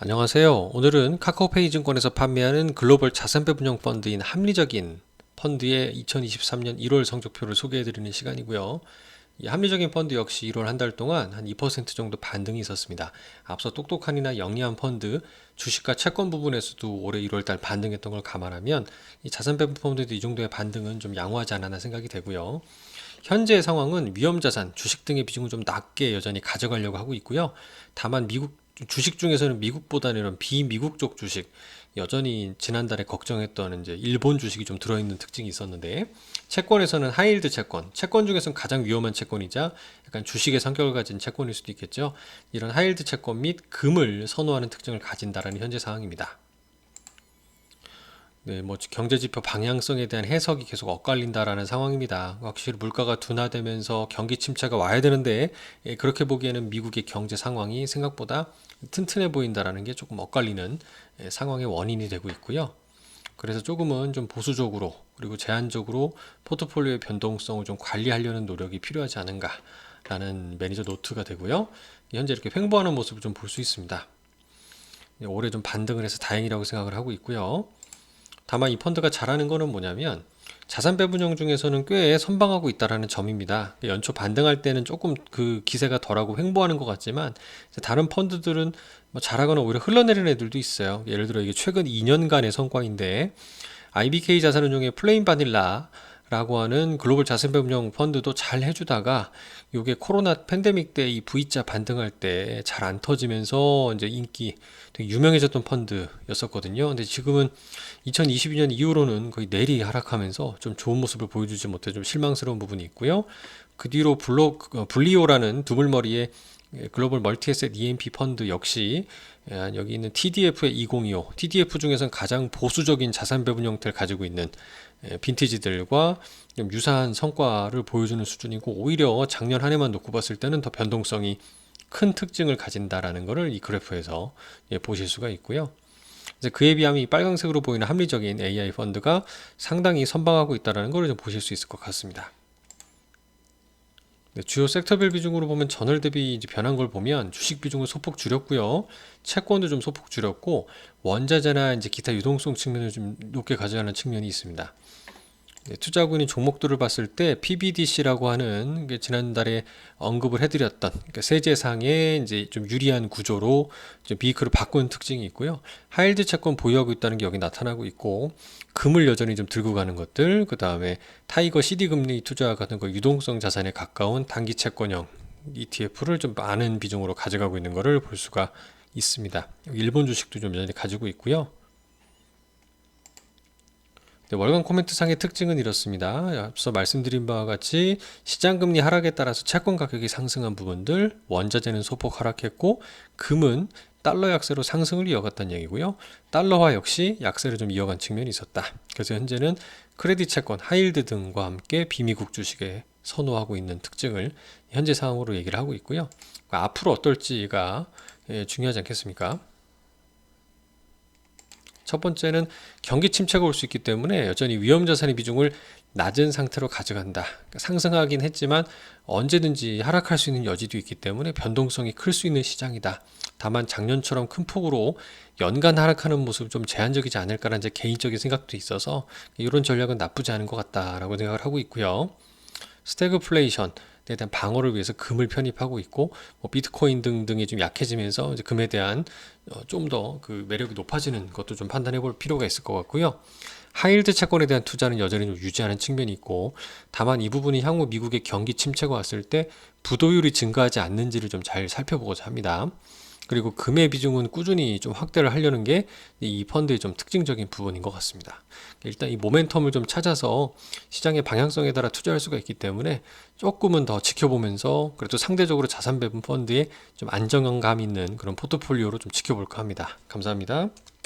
안녕하세요. 오늘은 카카오페이 증권에서 판매하는 글로벌 자산배분형 펀드인 합리적인 펀드의 2023년 1월 성적표를 소개해드리는 시간이고요. 이 합리적인 펀드 역시 1월 한 달 동안 한 2% 정도 반등이 있었습니다. 앞서 똑똑한이나 영리한 펀드, 주식과 채권 부분에서도 올해 1월 달 반등했던 걸 감안하면 이 자산배분 펀드도 이 정도의 반등은 좀 양호하지 않았나 생각이 되고요. 현재 상황은 위험자산, 주식 등의 비중을 좀 낮게 여전히 가져가려고 하고 있고요. 다만 미국 주식 중에서는 미국보다는 이런 비미국 쪽 주식, 여전히 지난달에 걱정했던 이제 일본 주식이 좀 들어있는 특징이 있었는데, 채권에서는 하이힐드 채권, 채권 중에서는 가장 위험한 채권이자 약간 주식의 성격을 가진 채권일 수도 있겠죠. 이런 하이힐드 채권 및 금을 선호하는 특징을 가진다라는 현재 상황입니다. 네, 뭐 경제지표 방향성에 대한 해석이 계속 엇갈린다라는 상황입니다. 확실히 물가가 둔화되면서 경기 침체가 와야 되는데, 그렇게 보기에는 미국의 경제 상황이 생각보다 튼튼해 보인다라는 게 조금 엇갈리는 상황의 원인이 되고 있고요. 그래서 조금은 좀 보수적으로 그리고 제한적으로 포트폴리오의 변동성을 좀 관리하려는 노력이 필요하지 않은가라는 매니저 노트가 되고요. 현재 이렇게 횡보하는 모습을 좀 볼 수 있습니다. 올해 좀 반등을 해서 다행이라고 생각을 하고 있고요. 다만 이 펀드가 잘하는 거는 뭐냐면 자산 배분형 중에서는 꽤 선방하고 있다라는 점입니다. 연초 반등할 때는 조금 그 기세가 덜하고 횡보하는 것 같지만 다른 펀드들은 뭐 잘하거나 오히려 흘러내리는 애들도 있어요. 예를 들어 이게 최근 2년간의 성과인데 IBK 자산운용의 플레인 바닐라 라고 하는 글로벌 자산배분형 펀드도 잘 해주다가 요게 코로나 팬데믹 때 이 V자 반등할 때 잘 안 터지면서 이제 인기 되게 유명해졌던 펀드였었거든요. 근데 지금은 2022년 이후로는 거의 내리 하락하면서 좀 좋은 모습을 보여주지 못해 좀 실망스러운 부분이 있고요. 그 뒤로 블리오라는 두물머리의 글로벌 멀티에셋 EMP 펀드 역시 여기 있는 TDF의 2025, TDF 중에서는 가장 보수적인 자산 배분 형태를 가지고 있는 빈티지들과 좀 유사한 성과를 보여주는 수준이고, 오히려 작년 한 해만 놓고 봤을 때는 더 변동성이 큰 특징을 가진다라는 것을 이 그래프에서 보실 수가 있고요. 이제 그에 비하면 이 빨간색으로 보이는 합리적인 AI 펀드가 상당히 선방하고 있다는 것을 좀 보실 수 있을 것 같습니다. 네, 주요 섹터별 비중으로 보면 전월 대비 이제 변한 걸 보면 주식 비중을 소폭 줄였고요. 채권도 좀 소폭 줄였고, 원자재나 이제 기타 유동성 측면을 좀 높게 가져가는 측면이 있습니다. 네, 투자군인 종목들을 봤을 때 PBDC라고 하는 게 지난달에 언급을 해드렸던, 그러니까 세제상의 이제 좀 유리한 구조로 이제 비이크를 바꾸는 특징이 있고요. 하이힐드 채권 보유하고 있다는 게 여기 나타나고 있고, 금을 여전히 좀 들고 가는 것들, 그 다음에 타이거 CD 금리 투자 같은 거 유동성 자산에 가까운 단기 채권형 ETF를 좀 많은 비중으로 가져가고 있는 것을 볼 수가 있습니다. 일본 주식도 좀 여전히 가지고 있고요. 네, 월간 코멘트 상의 특징은 이렇습니다. 앞서 말씀드린 바와 같이 시장금리 하락에 따라서 채권 가격이 상승한 부분들, 원자재는 소폭 하락했고, 금은 달러 약세로 상승을 이어갔다는 얘기고요. 달러화 역시 약세를 좀 이어간 측면이 있었다. 그래서 현재는 크레딧 채권, 하이힐드 등과 함께 비미국 주식에 선호하고 있는 특징을 현재 상황으로 얘기를 하고 있고요. 앞으로 어떨지가 중요하지 않겠습니까? 첫 번째는 경기 침체가 올 수 있기 때문에 여전히 위험자산의 비중을 낮은 상태로 가져간다. 그러니까 상승하긴 했지만 언제든지 하락할 수 있는 여지도 있기 때문에 변동성이 클 수 있는 시장이다. 다만 작년처럼 큰 폭으로 연간 하락하는 모습 좀 제한적이지 않을까라는 제 개인적인 생각도 있어서 이런 전략은 나쁘지 않은 것 같다라고 생각을 하고 있고요. 스태그플레이션에 대한 방어를 위해서 금을 편입하고 있고, 뭐 비트코인 등등이 좀 약해지면서 이제 금에 대한 좀 더 그 매력이 높아지는 것도 좀 판단해 볼 필요가 있을 것 같고요. 하이힐드 채권에 대한 투자는 여전히 좀 유지하는 측면이 있고, 다만 이 부분이 향후 미국의 경기 침체가 왔을 때 부도율이 증가하지 않는지를 좀 잘 살펴보고자 합니다. 그리고 금의 비중은 꾸준히 좀 확대를 하려는 게 이 펀드의 좀 특징적인 부분인 것 같습니다. 일단 이 모멘텀을 좀 찾아서 시장의 방향성에 따라 투자할 수가 있기 때문에 조금은 더 지켜보면서 그래도 상대적으로 자산 배분 펀드에 좀 안정감 있는 그런 포트폴리오로 좀 지켜볼까 합니다. 감사합니다.